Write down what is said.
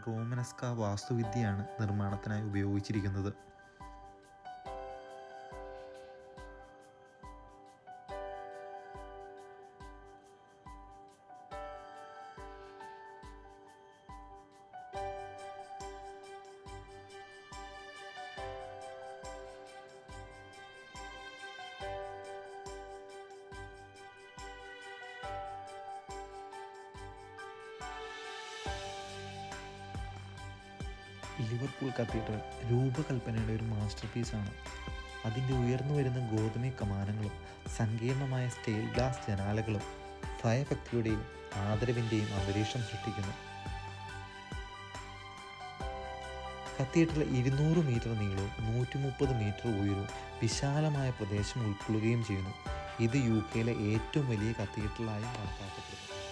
റോമനസ്ക വാസ്തുവിദ്യയാണ് നിർമ്മാണത്തിനായി ഉപയോഗിച്ചിരിക്കുന്നത്. Liverpool cathedral രൂപകൽപ്പനയുടെ ഒരു മാസ്റ്റർ പീസാണ്. അതിൻ്റെ ഉയർന്നു വരുന്ന ഗോതമ്പ് കമാനങ്ങളും സങ്കീർണമായ സ്റ്റെയിൽ ഗ്ലാസ് ജനാലകളും ഭയഭക്തിയുടെയും ആദരവിൻ്റെയും അന്തരീക്ഷം സൃഷ്ടിക്കുന്നു. കത്തീഡ്രൽ 200 മീറ്റർ നീളവും 130 മീറ്റർ ഉയരവും വിശാലമായ പ്രദേശം ഉൾക്കൊള്ളുകയും ചെയ്യുന്നു. ഇത് UK ഏറ്റവും വലിയ കത്തീഡ്രലായി കണക്കാക്കപ്പെടുന്നു.